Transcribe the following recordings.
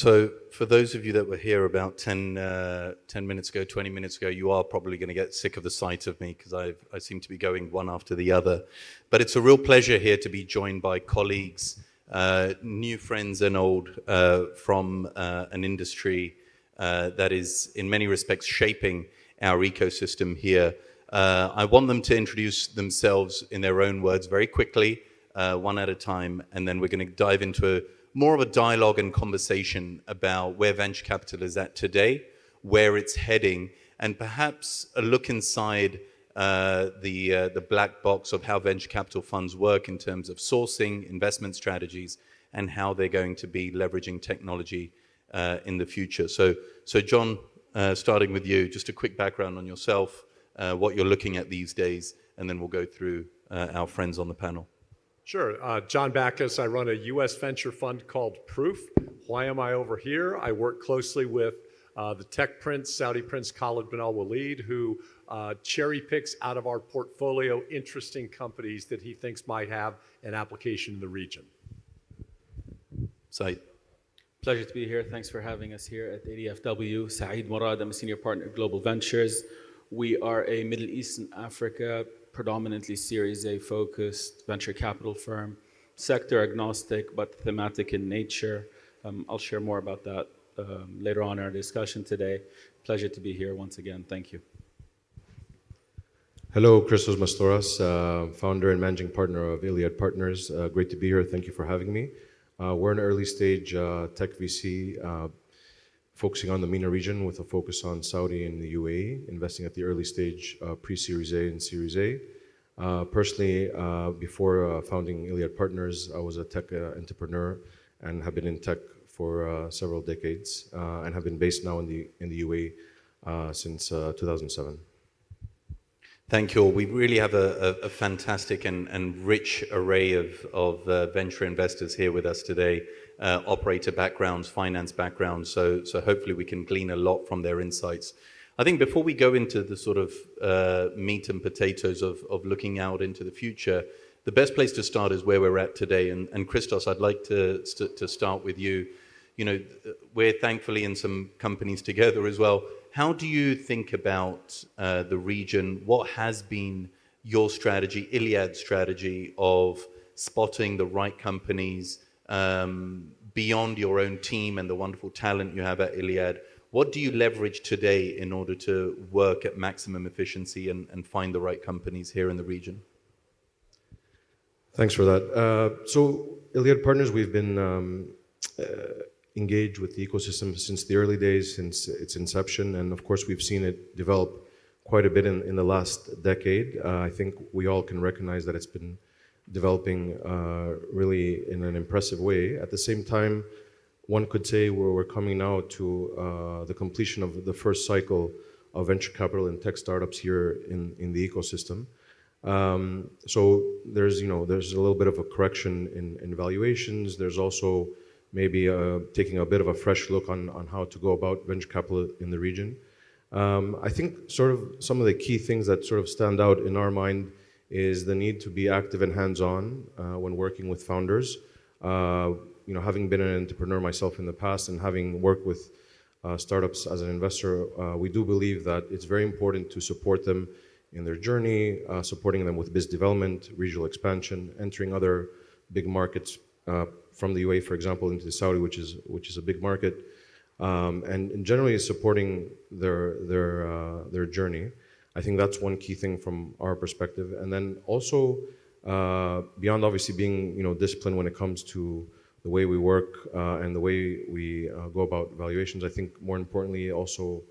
So for those of you that were here about 10 minutes ago, 20 minutes ago, you are probably going to get sick of the sight of me because I seem to be going one after the other. But it's a real pleasure here to be joined by colleagues, new friends and old, from an industry that is in many respects shaping our ecosystem here. I want them to introduce themselves in their own words very quickly, one at a time, and then we're going to dive into more of a dialogue and conversation about where venture capital is at today, where it's heading, and perhaps a look inside the black box of how venture capital funds work in terms of sourcing, investment strategies, and how they're going to be leveraging technology in the future. So John, starting with you, just a quick background on yourself, what you're looking at these days, and then we'll go through our friends on the panel. Sure. John Backus. I run a U.S. venture fund called Proof. Why am I over here? I work closely with the tech prince, Saudi Prince Khalid bin Al-Walid, who cherry picks out of our portfolio interesting companies that he thinks might have an application in the region. Saeed. Pleasure to be here. Thanks for having us here at ADFW. Saeed Murad, I'm a senior partner at Global Ventures. We are a Middle East and Africa, predominantly Series A focused venture capital firm, sector agnostic but thematic in nature. I'll share more about that later on in our discussion today. Pleasure to be here once again. Thank you. Hello, Christos Mastouras, founder and managing partner of Iliad Partners. Great to be here. Thank you for having me. We're an early stage tech VC focusing on the MENA region with a focus on Saudi and the UAE, investing at the early stage pre-Series A and Series A. Personally, before founding Iliad Partners, I was a tech entrepreneur and have been in tech for several decades and have been based now in the UAE since 2007. Thank you all. We really have a fantastic and rich array of venture investors here with us today. Operator backgrounds, finance backgrounds, so hopefully we can glean a lot from their insights. I think before we go into the sort of meat and potatoes of looking out into the future, the best place to start is where we're at today. And Christos, I'd like to start with you. You know, we're thankfully in some companies together as well. How do you think about the region? What has been your strategy, Iliad's strategy of spotting the right companies beyond your own team and the wonderful talent you have at Iliad? What do you leverage today in order to work at maximum efficiency and find the right companies here in the region? Thanks for that. So Iliad Partners, we've been engaged with the ecosystem since the early days, since its inception, and of course we've seen it develop quite a bit in the last decade. I think we all can recognize that it's been developing really in an impressive way. At the same time, one could say we're coming now to the completion of the first cycle of venture capital and tech startups here in the ecosystem. So there's a little bit of a correction in valuations. There's also maybe taking a bit of a fresh look on how to go about venture capital in the region. I think sort of some of the key things that sort of stand out in our mind is the need to be active and hands-on when working with founders. Having been an entrepreneur myself in the past and having worked with startups as an investor, we do believe that it's very important to support them in their journey, supporting them with business development, regional expansion, entering other big markets from the UAE, for example, into Saudi, which is a big market, and generally supporting their journey. I think that's one key thing from our perspective. And then also, beyond obviously being disciplined when it comes to the way we work and the way we go about valuations, I think more importantly also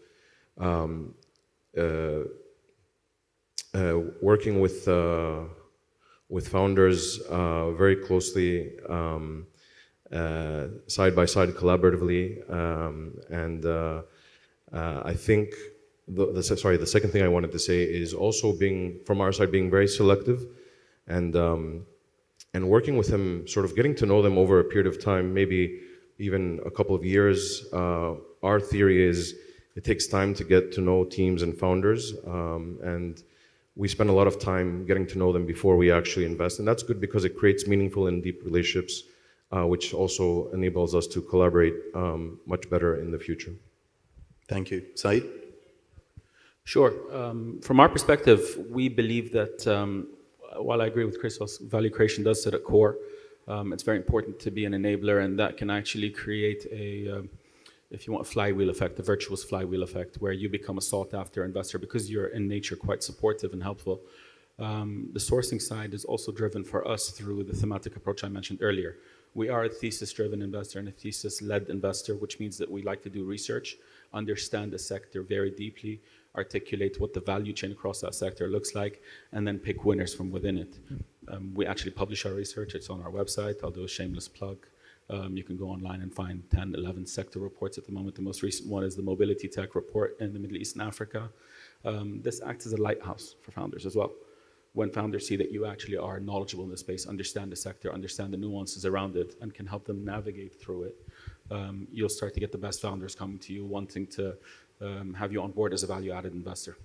working with founders very closely, side by side, collaboratively, and I think the second thing I wanted to say is also being from our side being very selective and working with them, sort of getting to know them over a period of time, maybe even a couple of years. Our theory is it takes time to get to know teams and founders, and we spend a lot of time getting to know them before we actually invest, and that's good because it creates meaningful and deep relationships which also enables us to collaborate much better in the future. Thank you. Saeed? Sure. From our perspective, we believe that while I agree with Christos, value creation does sit at core. It's very important to be an enabler, and that can actually create if you want, a flywheel effect, a virtuous flywheel effect, where you become a sought-after investor because you're in nature quite supportive and helpful. The sourcing side is also driven for us through the thematic approach I mentioned earlier. We are a thesis-driven investor and a thesis-led investor, which means that we like to do research, understand the sector very deeply, articulate what the value chain across that sector looks like, and then pick winners from within it. We actually publish our research. It's on our website. I'll do a shameless plug. You can go online and find 10, 11 sector reports at the moment. The most recent one is the Mobility Tech Report in the Middle East and Africa. This acts as a lighthouse for founders as well. When founders see that you actually are knowledgeable in the space, understand the sector, understand the nuances around it, and can help them navigate through it, you'll start to get the best founders coming to you, wanting to have you on board as a value-added investor.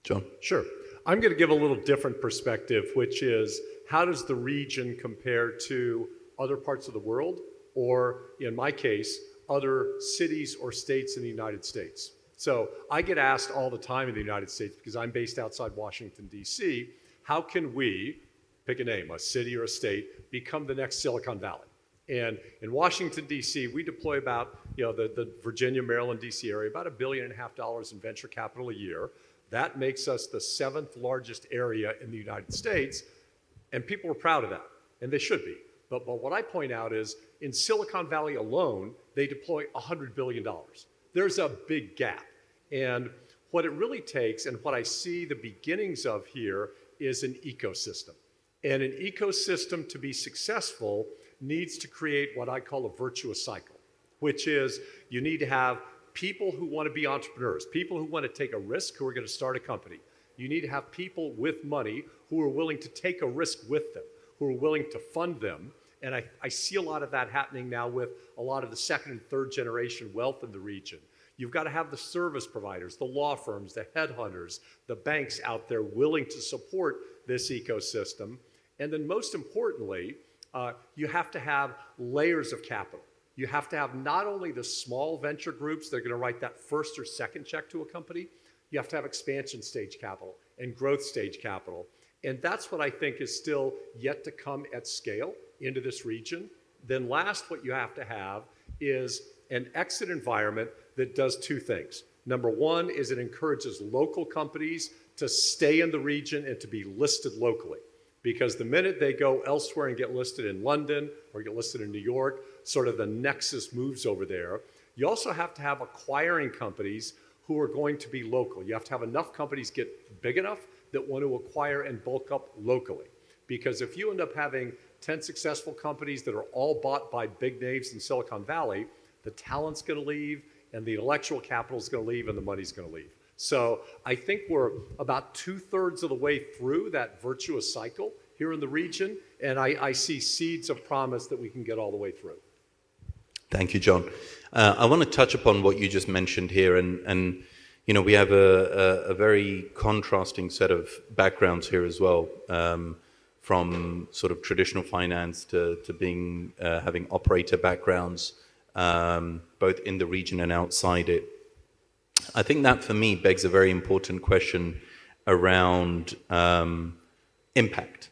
John? Sure. I'm going to give a little different perspective, which is how does the region compare to other parts of the world, or in my case, other cities or states in the United States? So I get asked all the time in the United States, because I'm based outside Washington, D.C., how can we, pick a name, a city or a state, become the next Silicon Valley? And in Washington, D.C., we deploy about, the Virginia, Maryland, D.C. area, about $1.5 billion in venture capital a year. That makes us the 7th largest area in the United States, and people are proud of that, and they should be. But what I point out is, in Silicon Valley alone, they deploy $100 billion. There's a big gap. And what it really takes, and what I see the beginnings of here, is an ecosystem. And an ecosystem, to be successful, needs to create what I call a virtuous cycle, which is you need to have people who want to be entrepreneurs, people who want to take a risk, who are going to start a company. You need to have people with money who are willing to take a risk with them, who are willing to fund them. And I see a lot of that happening now with a lot of the second and third generation wealth in the region. You've got to have the service providers, the law firms, the headhunters, the banks out there willing to support this ecosystem. And then most importantly, you have to have layers of capital. You have to have not only the small venture groups that are going to write that first or second check to a company, you have to have expansion stage capital and growth stage capital. And that's what I think is still yet to come at scale into this region. Then last, what you have to have is an exit environment that does two things. Number one is it encourages local companies to stay in the region and to be listed locally. Because the minute they go elsewhere and get listed in London or get listed in New York, sort of the nexus moves over there. You also have to have acquiring companies who are going to be local. You have to have enough companies get big enough that want to acquire and bulk up locally. Because if you end up having 10 successful companies that are all bought by big names in Silicon Valley, the talent's going to leave, and the intellectual capital is going to leave, and the money's going to leave. So I think we're about 2/3 of the way through that virtuous cycle here in the region, and I see seeds of promise that we can get all the way through. Thank you, John. I want to touch upon what you just mentioned here, and we have a very contrasting set of backgrounds here as well, from sort of traditional finance to being having operator backgrounds, both in the region and outside it. I think that for me begs a very important question around impact,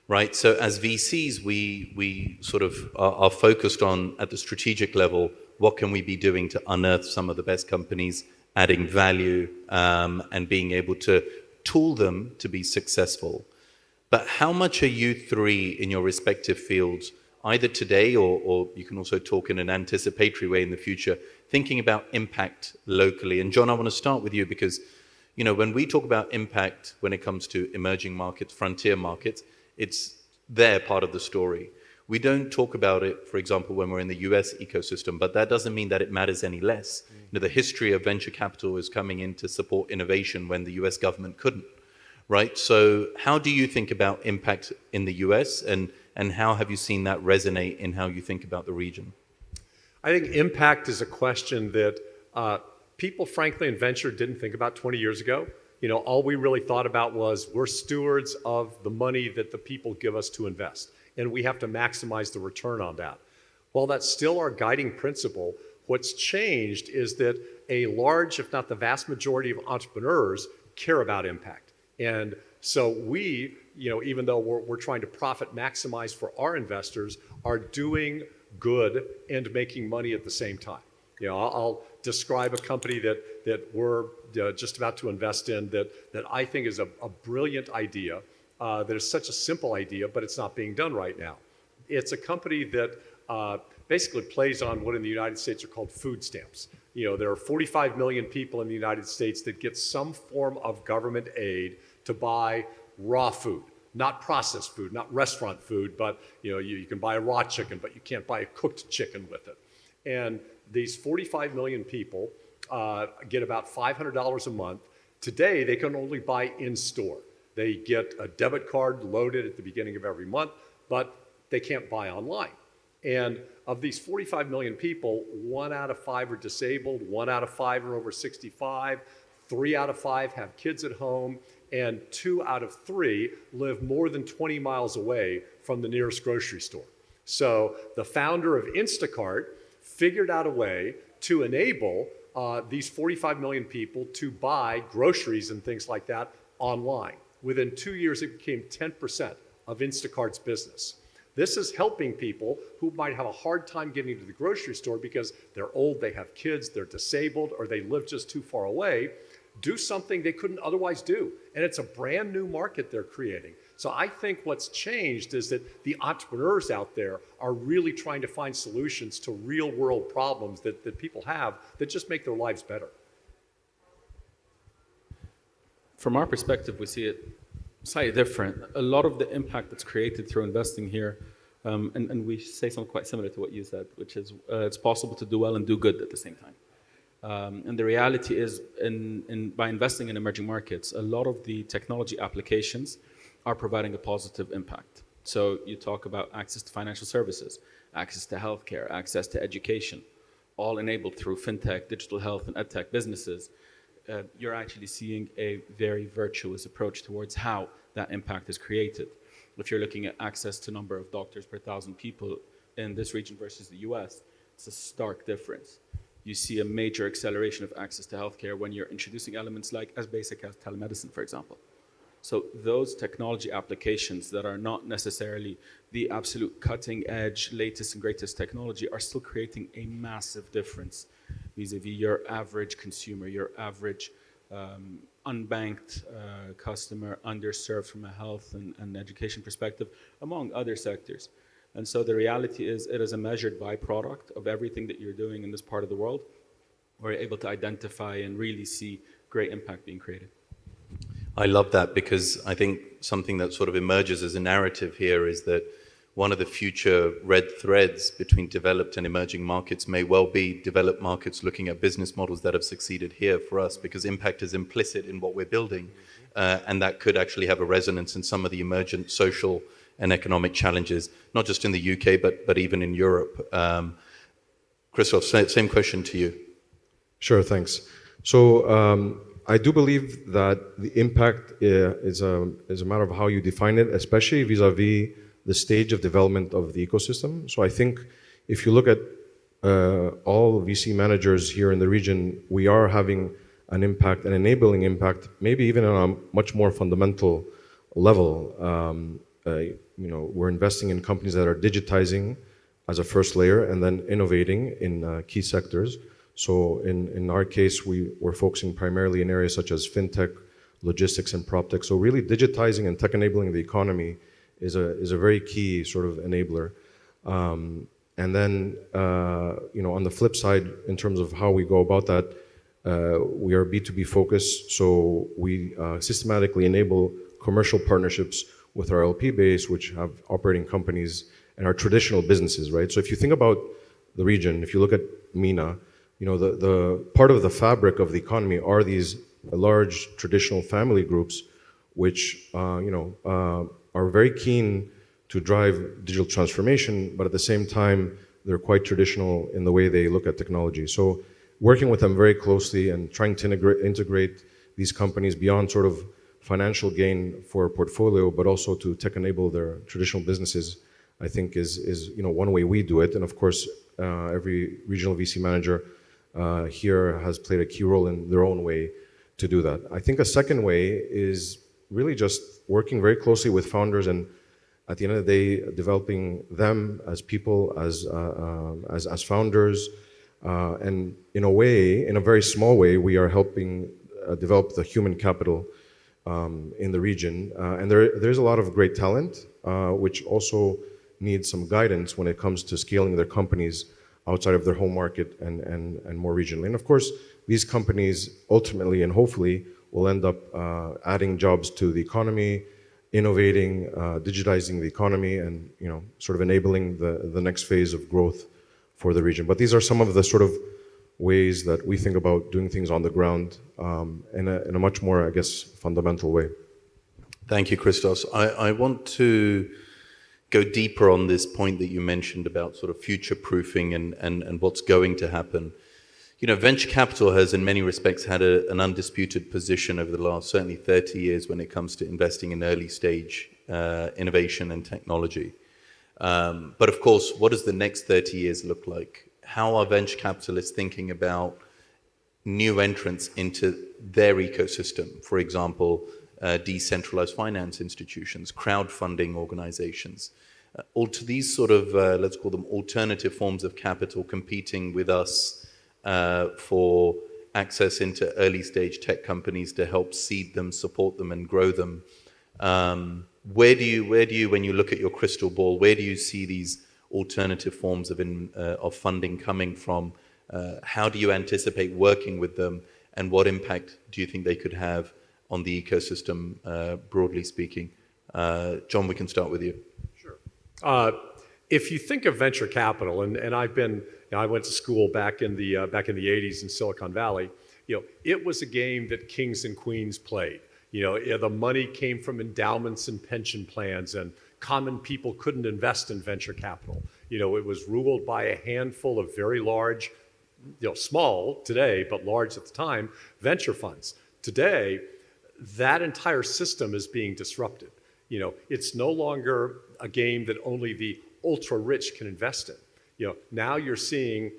right? So as VCs, we sort of are focused on, at the strategic level, what can we be doing to unearth some of the best companies, adding value, and being able to tool them to be successful. But how much are you three in your respective fields, either today or you can also talk in an anticipatory way in the future, thinking about impact locally? And John, I want to start with you because, when we talk about impact when it comes to emerging markets, frontier markets, it's their part of the story. We don't talk about it, for example, when we're in the US ecosystem, but that doesn't mean that it matters any less. The history of venture capital is coming in to support innovation when the US government couldn't, right? So how do you think about impact in the US, and how have you seen that resonate in how you think about the region? I think impact is a question that people, frankly, in venture didn't think about 20 years ago. all we really thought about was we're stewards of the money that the people give us to invest, and we have to maximize the return on that. While that's still our guiding principle, what's changed is that a large, if not the vast majority of entrepreneurs care about impact. And so we, even though we're trying to profit maximize for our investors, are doing good and making money at the same time. I'll describe a company that we're just about to invest in that I think is a brilliant idea, that is such a simple idea, but it's not being done right now. It's a company that basically plays on what in the United States are called food stamps. There are 45 million people in the United States that get some form of government aid to buy raw food, not processed food, not restaurant food, but you can buy a raw chicken, but you can't buy a cooked chicken with it. And these 45 million people get about $500 a month. Today, they can only buy in store. They get a debit card loaded at the beginning of every month, but they can't buy online. And of these 45 million people, 1 out of 5 are disabled, 1 out of 5 are over 65, 3 out of 5 have kids at home, and 2 out of 3 live more than 20 miles away from the nearest grocery store. So the founder of Instacart figured out a way to enable these 45 million people to buy groceries and things like that online. Within 2 years, it became 10% of Instacart's business. This is helping people who might have a hard time getting to the grocery store because they're old, they have kids, they're disabled, or they live just too far away, do something they couldn't otherwise do. And it's a brand new market they're creating. So I think what's changed is that the entrepreneurs out there are really trying to find solutions to real world problems that people have that just make their lives better. From our perspective, we see it slightly different. A lot of the impact that's created through investing here, and we say something quite similar to what you said, which is it's possible to do well and do good at the same time. And the reality is, by investing in emerging markets, a lot of the technology applications are providing a positive impact. So you talk about access to financial services, access to healthcare, access to education, all enabled through fintech, digital health, and edtech businesses. You're actually seeing a very virtuous approach towards how that impact is created. If you're looking at access to number of doctors per 1,000 people in this region versus the US, it's a stark difference. You see a major acceleration of access to healthcare when you're introducing elements like as basic as telemedicine, for example. So those technology applications that are not necessarily the absolute cutting edge, latest and greatest technology are still creating a massive difference vis-a-vis your average consumer, your average unbanked customer, underserved from a health and education perspective, among other sectors. And so the reality is it is a measured byproduct of everything that you're doing in this part of the world. We're able to identify and really see great impact being created. I love that because I think something that sort of emerges as a narrative here is that one of the future red threads between developed and emerging markets may well be developed markets looking at business models that have succeeded here for us, because impact is implicit in what we're building, and that could actually have a resonance in some of the emergent social and economic challenges, not just in the UK, but even in Europe. Christoph, same question to you. Sure, thanks. So I do believe that the impact is a matter of how you define it, especially vis-a-vis the stage of development of the ecosystem. So I think if you look at all VC managers here in the region, we are having an impact, an enabling impact, maybe even on a much more fundamental level. We're investing in companies that are digitizing as a first layer and then innovating in key sectors. So in our case, we're focusing primarily in areas such as fintech, logistics, and proptech. So really digitizing and tech enabling the economy is a very key sort of enabler. And then, on the flip side, in terms of how we go about that, we are B2B focused. So we systematically enable commercial partnerships with our LP base, which have operating companies and our traditional businesses, right? So if you think about the region, if you look at MENA, the part of the fabric of the economy are these large traditional family groups, which are very keen to drive digital transformation, but at the same time, they're quite traditional in the way they look at technology. So working with them very closely and trying to integrate these companies beyond sort of financial gain for a portfolio, but also to tech enable their traditional businesses, I think is one way we do it. And of course, every regional VC manager here has played a key role in their own way to do that. I think a second way is really just working very closely with founders, and at the end of the day, developing them as people, as founders, and in a way, in a very small way, we are helping develop the human capital in the region. And there's a lot of great talent, which also needs some guidance when it comes to scaling their companies outside of their home market and more regionally. And of course, these companies ultimately and hopefully will end up adding jobs to the economy, innovating, digitizing the economy, and sort of enabling the next phase of growth for the region. But these are some of the sort of ways that we think about doing things on the ground in a much more, I guess, fundamental way. Thank you, Christos. I want to go deeper on this point that you mentioned about sort of future-proofing and what's going to happen. Venture capital has in many respects had an undisputed position over the last certainly 30 years when it comes to investing in early stage innovation and technology. But of course, what does the next 30 years look like? How are venture capitalists thinking about new entrants into their ecosystem? For example, decentralized finance institutions, crowdfunding organizations, all to these sort of, let's call them alternative forms of capital competing with us for access into early stage tech companies to help seed them, support them, and grow them. Where do you, when you look at your crystal ball, where do you see these alternative forms of funding coming from? How do you anticipate working with them, and what impact do you think they could have on the ecosystem, broadly speaking? John, we can start with you. Sure. If you think of venture capital, and I went to school back in the 80s in Silicon Valley. It was a game that kings and queens played. The money came from endowments and pension plans, and common people couldn't invest in venture capital. It was ruled by a handful of very large, small today, but large at the time, venture funds. Today, that entire system is being disrupted. It's no longer a game that only the ultra-rich can invest in. Now you're seeing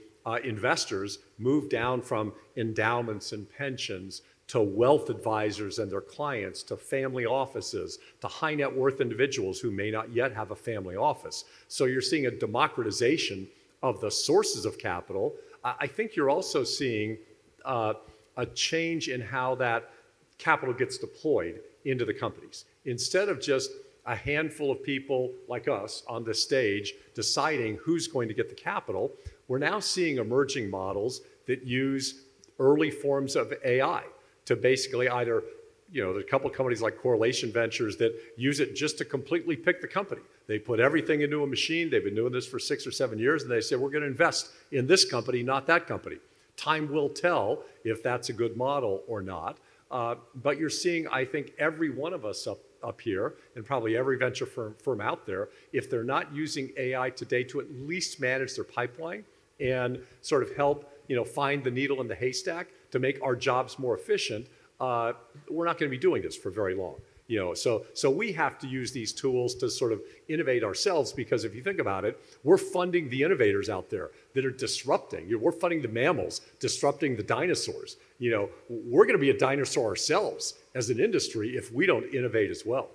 investors move down from endowments and pensions to wealth advisors and their clients, to family offices, to high net worth individuals who may not yet have a family office. So you're seeing a democratization of the sources of capital. I think you're also seeing a change in how that capital gets deployed into the companies. Instead of just a handful of people like us on the stage deciding who's going to get the capital, we're now seeing emerging models that use early forms of AI to basically either, there's a couple of companies like Correlation Ventures that use it just to completely pick the company. They put everything into a machine. They've been doing this for 6 or 7 years, and they say, we're going to invest in this company, not that company. Time will tell if that's a good model or not. But you're seeing, I think, every one of us up here, and probably every venture firm out there, if they're not using AI today to at least manage their pipeline and sort of help find the needle in the haystack to make our jobs more efficient, we're not going to be doing this for very long. So we have to use these tools to sort of innovate ourselves, because if you think about it, we're funding the innovators out there that are disrupting. We're funding the mammals, disrupting the dinosaurs. We're going to be a dinosaur ourselves as an industry if we don't innovate as well.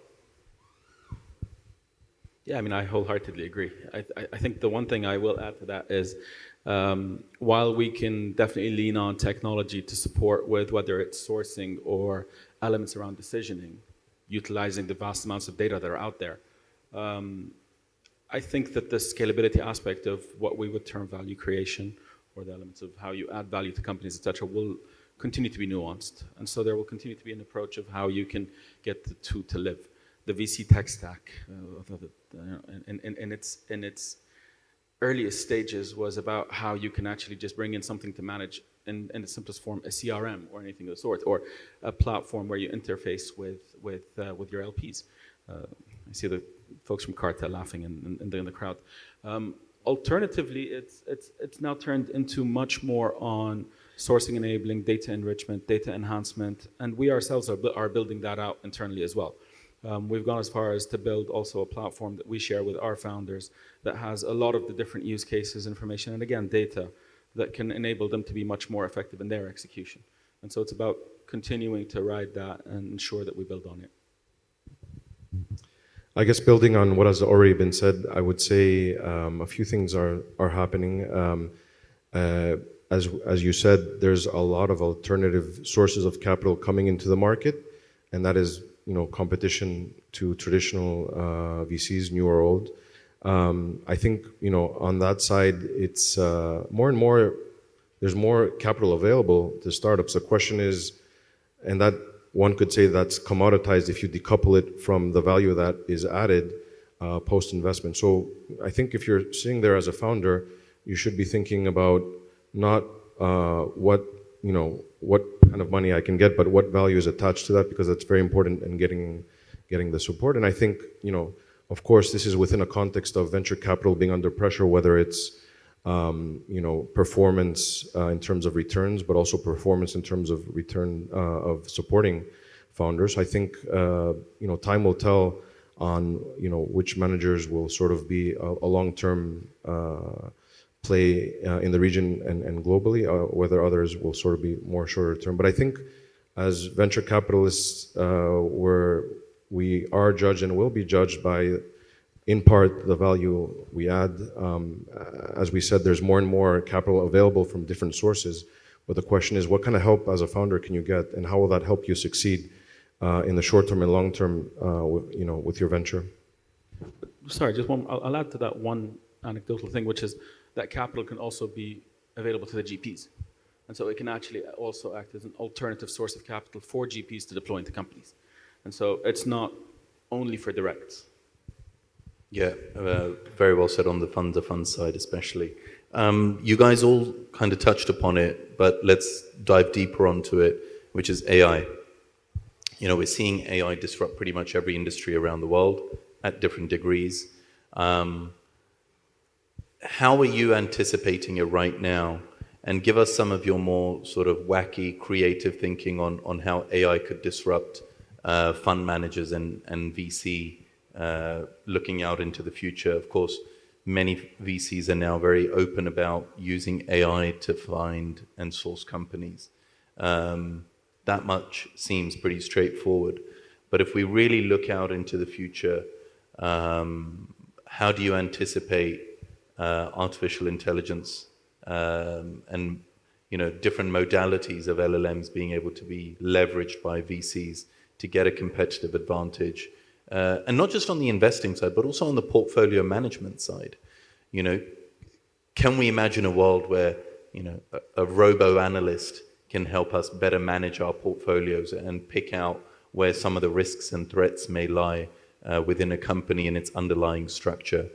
Yeah, I wholeheartedly agree. I think the one thing I will add to that is, while we can definitely lean on technology to support with whether it's sourcing or elements around decisioning, utilizing the vast amounts of data that are out there, I think that the scalability aspect of what we would term value creation, or the elements of how you add value to companies, et cetera, will continue to be nuanced. And so there will continue to be an approach of how you can get the two to live. The VC tech stack in its earliest stages was about how you can actually just bring in something to manage in the simplest form, a CRM or anything of the sort, or a platform where you interface with your LPs. I see the folks from Carta laughing in the crowd. Alternatively, it's now turned into much more on sourcing enabling, data enrichment, data enhancement, and we ourselves are building that out internally as well. We've gone as far as to build also a platform that we share with our founders that has a lot of the different use cases, information, and again, data that can enable them to be much more effective in their execution. And so it's about continuing to ride that and ensure that we build on it. I guess building on what has already been said, I would say a few things are happening. As you said, there's a lot of alternative sources of capital coming into the market, and that is competition to traditional VCs, new or old. I think on that side, it's more and more. There's more capital available to startups. The question is, and that one could say that's commoditized if you decouple it from the value that is added post-investment. So I think if you're sitting there as a founder, you should be thinking about not what kind of money I can get, but what value is attached to that, because that's very important in getting the support. And I think, of course, this is within a context of venture capital being under pressure, whether it's performance in terms of returns, but also performance in terms of return of supporting founders. I think time will tell on which managers will sort of be a long-term play in the region and globally, whether others will sort of be more shorter term. But I think as venture capitalists, we are judged and will be judged by, in part, the value we add. As we said, there's more and more capital available from different sources. But the question is, what kind of help as a founder can you get, and how will that help you succeed in the short term and long term, with your venture? Sorry, just one. I'll add to that one anecdotal thing, which is that capital can also be available to the GPs, and so it can actually also act as an alternative source of capital for GPs to deploy into companies. And so it's not only for directs. Yeah, very well said on the fund side, especially. You guys all kind of touched upon it, but let's dive deeper onto it, which is AI. We're seeing AI disrupt pretty much every industry around the world at different degrees. How are you anticipating it right now? And give us some of your more sort of wacky, creative thinking on how AI could disrupt fund managers and VC looking out into the future. Of course, many VCs are now very open about using AI to find and source companies. That much seems pretty straightforward. But if we really look out into the future, how do you anticipate artificial intelligence and different modalities of LLMs being able to be leveraged by VCs to get a competitive advantage? And not just on the investing side, but also on the portfolio management side. Can we imagine a world where a robo-analyst can help us better manage our portfolios and pick out where some of the risks and threats may lie within a company and its underlying structure?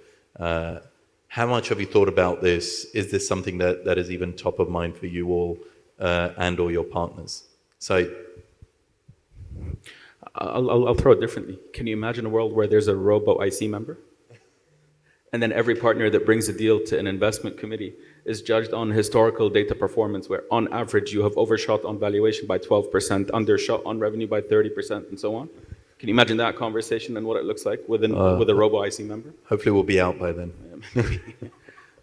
How much have you thought about this? Is this something that is even top of mind for you all and or your partners? So I'll throw it differently. Can you imagine a world where there's a robo-IC member? And then every partner that brings a deal to an investment committee is judged on historical data performance, where on average you have overshot on valuation by 12%, undershot on revenue by 30%, and so on. Can you imagine that conversation and what it looks like with a robo-IC member? Hopefully we'll be out by then.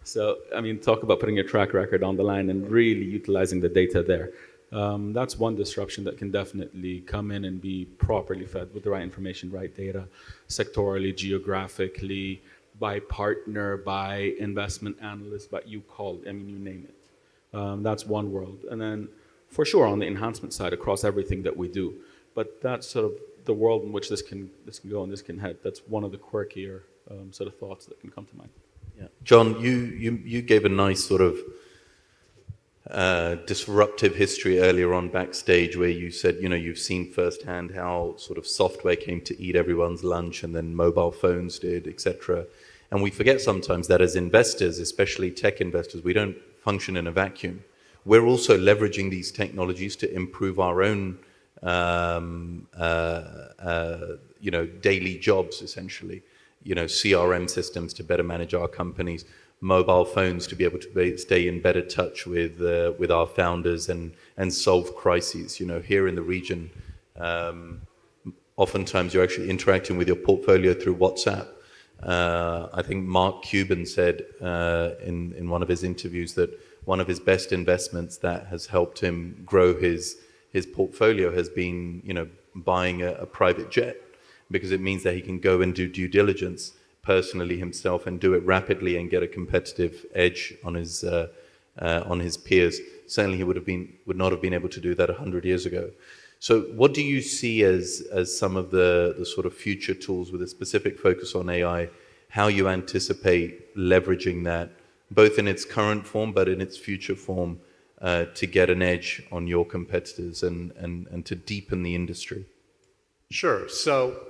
So, talk about putting your track record on the line and really utilizing the data there. That's one disruption that can definitely come in and be properly fed with the right information, right data, sectorally, geographically, by partner, by investment analyst, but you name it. That's one world. And then for sure on the enhancement side across everything that we do. But that's sort of the world in which this can go and this can head. That's one of the quirkier sort of thoughts that can come to mind. Yeah. John, you gave a nice sort of disruptive history earlier on backstage where you said, you've seen firsthand how sort of software came to eat everyone's lunch and then mobile phones did, etc. And we forget sometimes that as investors, especially tech investors, we don't function in a vacuum. We're also leveraging these technologies to improve our own daily jobs, essentially. CRM systems to better manage our companies, mobile phones to be able to stay in better touch with our founders and solve crises. Here in the region, oftentimes you're actually interacting with your portfolio through WhatsApp. I think Mark Cuban said in one of his interviews that one of his best investments that has helped him grow his portfolio has been, buying a private jet, because it means that he can go and do due diligence personally himself and do it rapidly and get a competitive edge on his peers. Certainly, he would not have been able to do that 100 years ago. So, what do you see as some of the sort of future tools with a specific focus on AI? How you anticipate leveraging that, both in its current form but in its future form, to get an edge on your competitors and to deepen the industry? Sure. So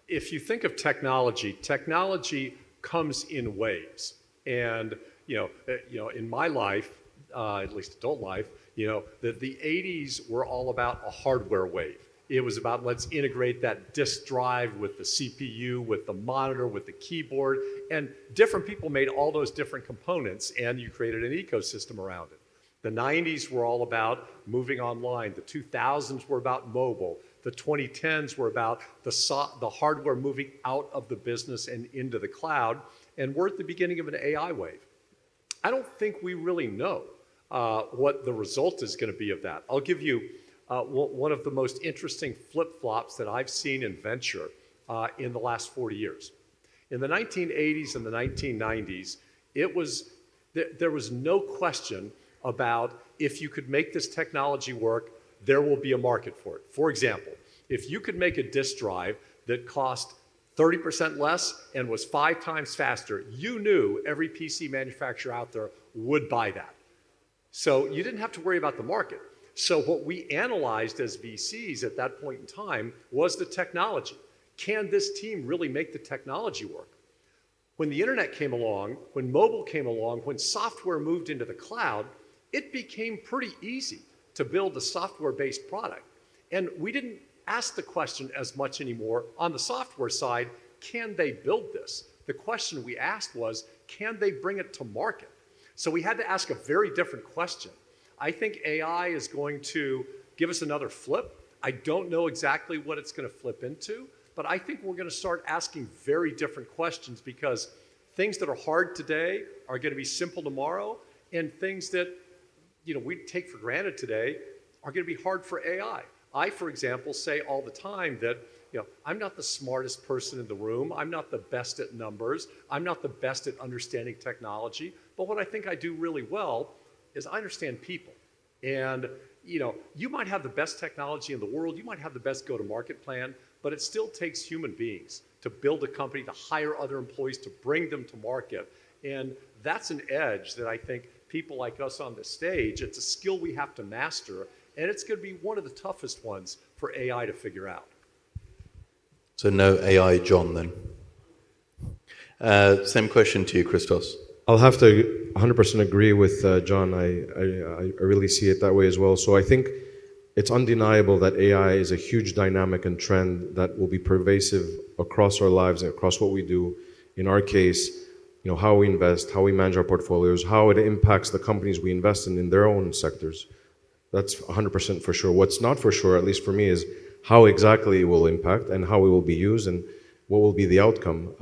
if you think of technology comes in waves. And, in my life, at least adult life, the 80s were all about a hardware wave. It was about let's integrate that disk drive with the CPU, with the monitor, with the keyboard. And different people made all those different components, and you created an ecosystem around it. The 90s were all about moving online. The 2000s were about mobile. The 2010s were about the hardware moving out of the business and into the cloud. And we're at the beginning of an AI wave. I don't think we really know what the result is going to be of that. I'll give you one of the most interesting flip-flops that I've seen in venture in the last 40 years. In the 1980s and the 1990s, there was no question about if you could make this technology work, there will be a market for it. For example, if you could make a disk drive that cost 30% less and was 5 times faster, you knew every PC manufacturer out there would buy that. So you didn't have to worry about the market. So what we analyzed as VCs at that point in time was the technology. Can this team really make the technology work? When the internet came along, when mobile came along, when software moved into the cloud, it became pretty easy to build a software-based product. And we didn't ask the question as much anymore on the software side, can they build this? The question we asked was, can they bring it to market? So we had to ask a very different question. I think AI is going to give us another flip. I don't know exactly what it's going to flip into, but I think we're going to start asking very different questions, because things that are hard today are going to be simple tomorrow, and things that we take for granted today are going to be hard for AI. I, for example, say all the time that I'm not the smartest person in the room. I'm not the best at numbers. I'm not the best at understanding technology. But what I think I do really well is I understand people. And you might have the best technology in the world. You might have the best go-to-market plan, but it still takes human beings to build a company, to hire other employees, to bring them to market. And that's an edge that I think people like us on this stage, it's a skill we have to master, and it's going to be one of the toughest ones for AI to figure out. So no AI John then. Same question to you, Christos. I'll have to 100% agree with John. I really see it that way as well. So I think it's undeniable that AI is a huge dynamic and trend that will be pervasive across our lives and across what we do. In our case, how we invest, how we manage our portfolios, how it impacts the companies we invest in their own sectors. That's 100% for sure. What's not for sure, at least for me, is how exactly it will impact and how it will be used and what will be the outcome.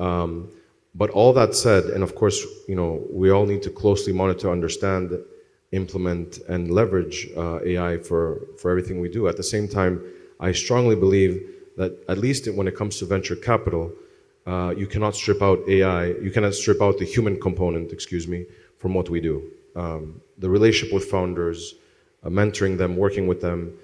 But all that said, and of course, we all need to closely monitor, understand, implement, and leverage AI for everything we do. At the same time, I strongly believe that at least when it comes to venture capital, you cannot strip out AI, you cannot strip out the human component, from what we do. The relationship with founders, mentoring them, working with them,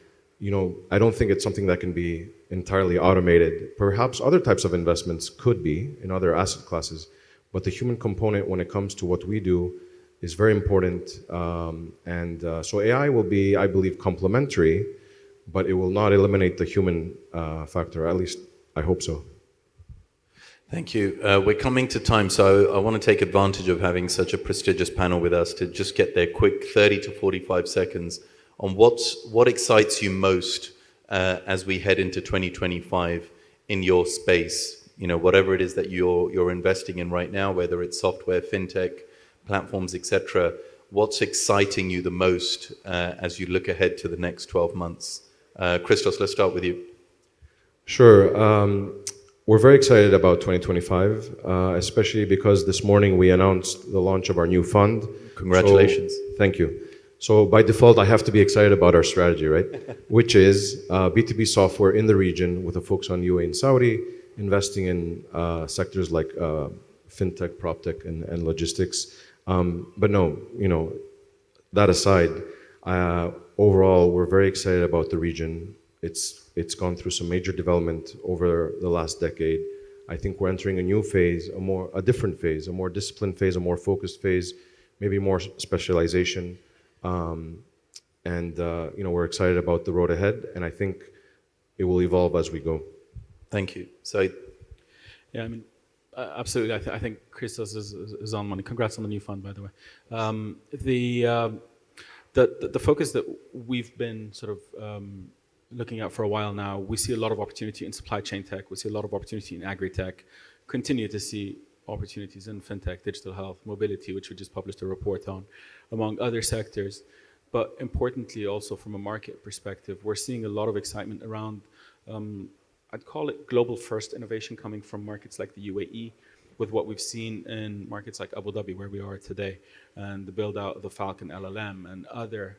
I don't think it's something that can be entirely automated. Perhaps other types of investments could be in other asset classes, but the human component when it comes to what we do is very important. So AI will be, I believe, complementary, but it will not eliminate the human factor. At least I hope so. Thank you. We're coming to time, so I want to take advantage of having such a prestigious panel with us to just get their quick 30 to 45 seconds on what excites you most as we head into 2025 in your space. whatever it is that you're investing in right now, whether it's software, fintech, platforms, etc. What's exciting you the most as you look ahead to the next 12 months? Christos, let's start with you. Sure. We're very excited about 2025, especially because this morning we announced the launch of our new fund. Congratulations. Thank you. So by default, I have to be excited about our strategy, right? Which is B2B software in the region with a focus on UAE and Saudi, investing in sectors like fintech, proptech, and logistics. But no, that aside, overall, we're very excited about the region. It's gone through some major development over the last decade. I think we're entering a new phase, a different phase, a more disciplined phase, a more focused phase, maybe more specialization. We're excited about the road ahead, and I think it will evolve as we go. Thank you. So, Yeah, I mean, absolutely. I think Christos is on money. Congrats on the new fund, by the way. The focus that we've been sort of looking at for a while now, we see a lot of opportunity in supply chain tech. We see a lot of opportunity in agri-tech. Continue to see opportunities in fintech, digital health, mobility, which we just published a report on, among other sectors. But importantly, also from a market perspective, we're seeing a lot of excitement around, I'd call it global first innovation coming from markets like the UAE, with what we've seen in markets like Abu Dhabi, where we are today, and the build out of the Falcon LLM and other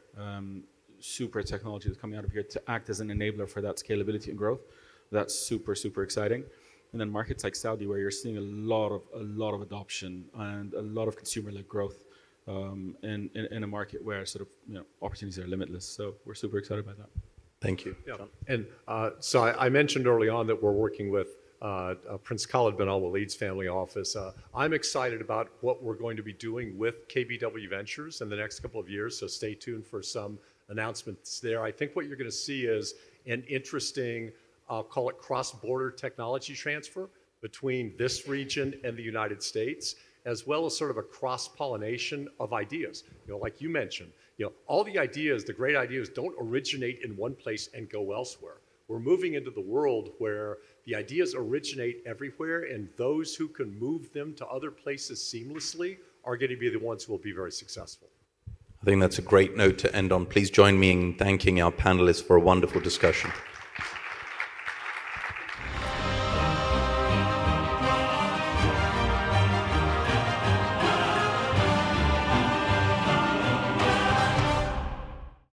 super technology that's coming out of here to act as an enabler for that scalability and growth. That's super, super exciting. And then markets like Saudi, where you're seeing a lot of adoption and a lot of consumer-led growth in a market where sort of opportunities are limitless. So we're super excited by that. thank you. Yeah. And so I mentioned early on that we're working with Prince Khalid bin Al-Walid's family office. I'm excited about what we're going to be doing with KBW Ventures in the next couple of years, so stay tuned for some announcements there. I think what you're going to see is an interesting, I'll call it cross-border technology transfer between this region and the United States, as well as sort of a cross-pollination of ideas. Like you mentioned, all the ideas, the great ideas, don't originate in one place and go elsewhere. We're moving into the world where the ideas originate everywhere, and those who can move them to other places seamlessly are going to be the ones who will be very successful. I think that's a great note to end on. Please join me in thanking our panelists for a wonderful discussion.